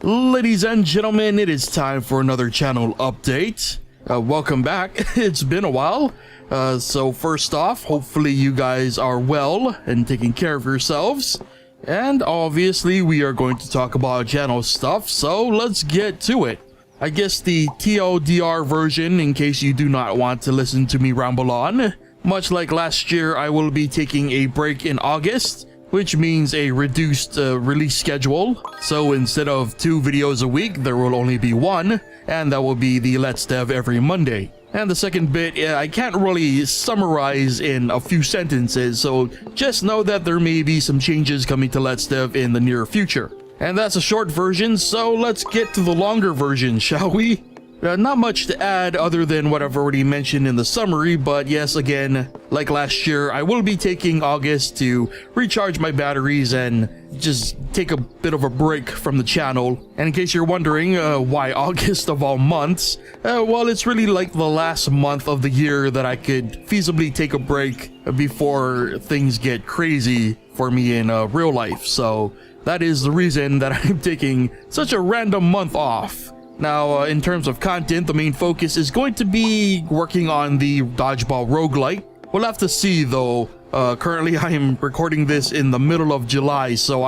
Ladies and gentlemen, it is time for another channel update. Welcome back. It's been a while. So first off, hopefully you guys are well and taking care of yourselves. And obviously we are going to talk about channel stuff, so let's get to it. I guess the TLDR version, in case you do not want to listen to me ramble on. Much like last year, I will be taking a break in August, which means a reduced release schedule. So instead of 2 videos a week, there will only be 1, and that will be the Let's Dev every Monday. And the second bit, I can't really summarize in a few sentences, so just know that there may be some changes coming to Let's Dev in the near future. And that's a short version, so let's get to the longer version, shall we? Not much to add other than what I've already mentioned in the summary, but yes, again, like last year, I will be taking August to recharge my batteries and just take a bit of a break from the channel. And in case you're wondering why August of all months, well, it's really like the last month of the year that I could feasibly take a break before things get crazy for me in real life. So that is the reason that I'm taking such a random month off. Now, in terms of content, the main focus is going to be working on the Dodgeball roguelike. We'll have to see though. Currently I am recording this in the middle of July, so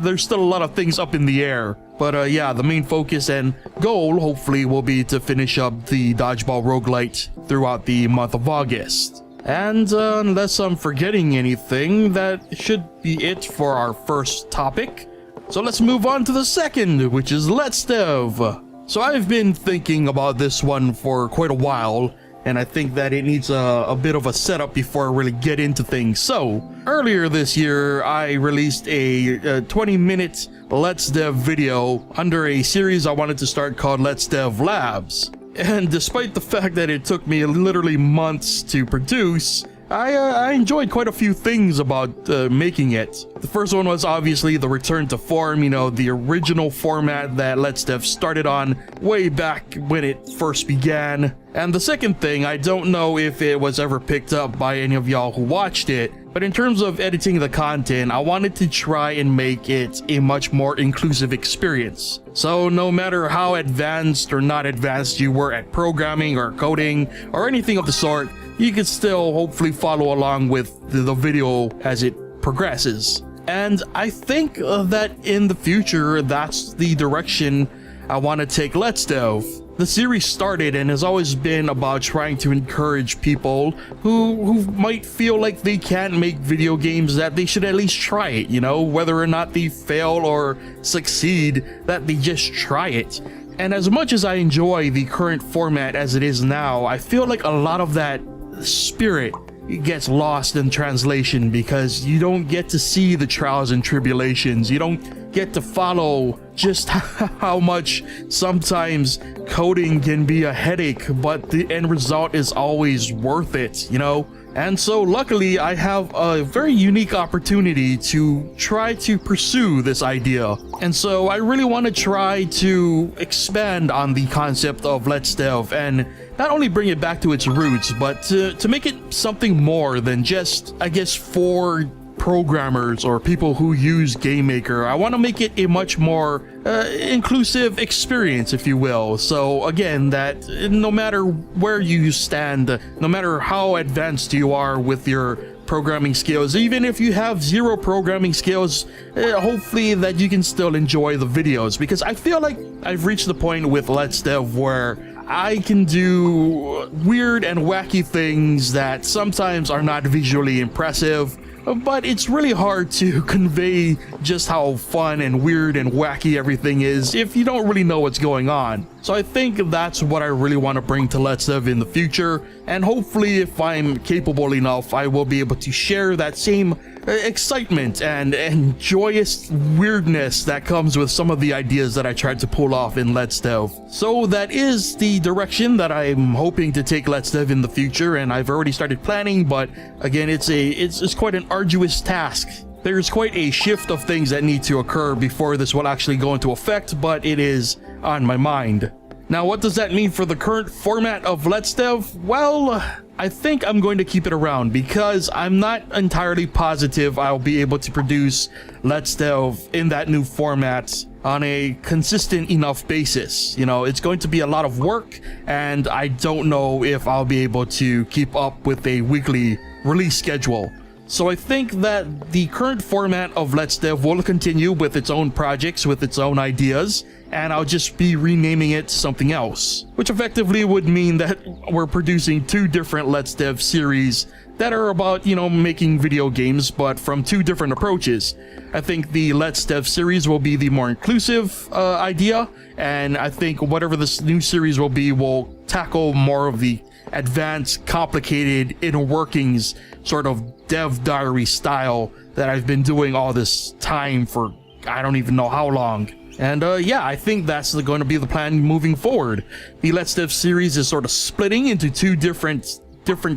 there's still a lot of things up in the air. But yeah, the main focus and goal hopefully will be to finish up the Dodgeball roguelite throughout the month of August. And unless I'm forgetting anything, that should be it for our first topic. So let's move on to the second, which is Let's Dev. So I've been thinking about this one for quite a while, and I think that it needs a bit of a setup before I really get into things. So earlier this year, I released a 20-minute Let's Dev video under a series I wanted to start called Let's Dev Labs. And despite the fact that it took me literally months to produce, I enjoyed quite a few things about making it. The first one was obviously the return to form, you know, the original format that Let's Dev started on way back when it first began. And the second thing, I don't know if it was ever picked up by any of y'all who watched it, but in terms of editing the content, I wanted to try and make it a much more inclusive experience. So no matter how advanced or not advanced you were at programming or coding or anything of the sort, you can still hopefully follow along with the video as it progresses. And I think that in the future, that's the direction I want to take Let's Dev. The series started and has always been about trying to encourage people who might feel like they can't make video games, that they should at least try it, you know, whether or not they fail or succeed, that they just try it. And as much as I enjoy the current format as it is now, I feel like a lot of that spirit gets lost in translation because you don't get to see the trials and tribulations. You don't get to follow just how much sometimes coding can be a headache, but the end result is always worth it, you know? And so luckily I have a very unique opportunity to try to pursue this idea. And so I really want to try to expand on the concept of Let's Dev and not only bring it back to its roots, but to make it something more than just, I guess, for programmers or people who use GameMaker. I want to make it a much more inclusive experience, if you will. So again, that no matter where you stand, no matter how advanced you are with your programming skills, even if you have 0 programming skills, hopefully that you can still enjoy the videos, because I feel like I've reached the point with Let's Dev where I can do weird and wacky things that sometimes are not visually impressive, but it's really hard to convey just how fun and weird and wacky everything is if you don't really know what's going on. So I think that's what I really want to bring to Let's Dev in the future, and hopefully if I'm capable enough, I will be able to share that same excitement and joyous weirdness that comes with some of the ideas that I tried to pull off in Let's Dev. So that is the direction that I'm hoping to take Let's Dev in the future, and I've already started planning, but again, it's quite an arduous task. There's quite a shift of things that need to occur before this will actually go into effect, but it is on my mind. Now, what does that mean for the current format of Let's Dev? Well, I think I'm going to keep it around because I'm not entirely positive I'll be able to produce Let's Dev in that new format on a consistent enough basis. You know, it's going to be a lot of work, and I don't know if I'll be able to keep up with a weekly release schedule. So I think that the current format of Let's Dev will continue with its own projects, with its own ideas, and I'll just be renaming it something else, which effectively would mean that we're producing two different Let's Dev series that are about, you know, making video games, but from two different approaches. I think the Let's Dev series will be the more inclusive idea, and I think whatever this new series will be will tackle more of the advanced, complicated, inner workings sort of dev diary style that I've been doing all this time for I don't even know how long. And yeah, I think that's going to be the plan moving forward. The Let's Dev series is sort of splitting into two different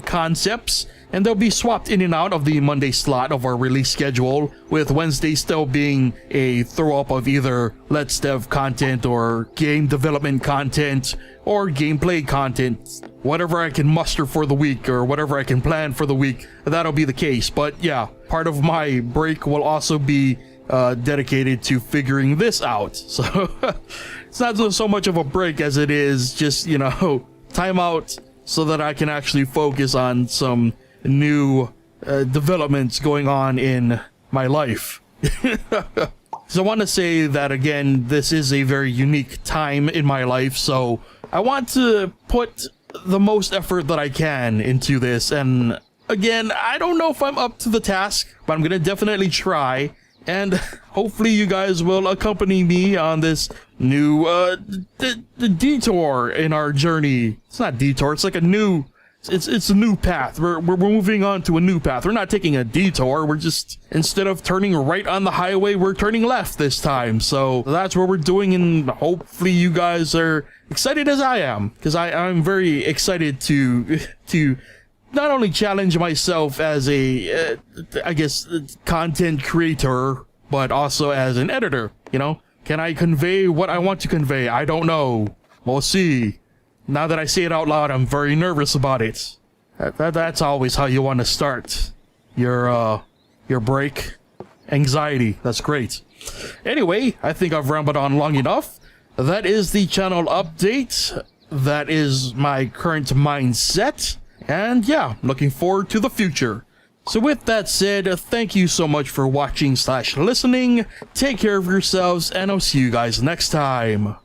concepts, and they'll be swapped in and out of the Monday slot of our release schedule, with Wednesday still being a throw-up of either Let's Dev content or game development content or gameplay content. Whatever I can muster for the week or whatever I can plan for the week, that'll be the case. But yeah, part of my break will also be dedicated to figuring this out. So it's not so much of a break as it is just, you know, time out so that I can actually focus on some new developments going on in my life. So I want to say that again, this is a very unique time in my life, so I want to put the most effort that I can into this. And again, I don't know if I'm up to the task, but I'm gonna definitely try, and hopefully you guys will accompany me on this new the detour in our journey. It's not detour, it's like a new it's a new path. We're moving on to a new path. We're not taking a detour. We're just, instead of turning right on the highway, we're turning left this time. So that's what we're doing, and hopefully you guys are excited as I am, because I'm very excited to not only challenge myself as a I guess content creator, but also as an editor. You know, can I convey what I want to convey? I don't know. We'll see. Now that I say it out loud, I'm very nervous about it. That's always how you want to start your break. Anxiety. That's great. Anyway, I think I've rambled on long enough. That is the channel update. That is my current mindset. And yeah, looking forward to the future. So with that said, thank you so much for watching / listening. Take care of yourselves, and I'll see you guys next time.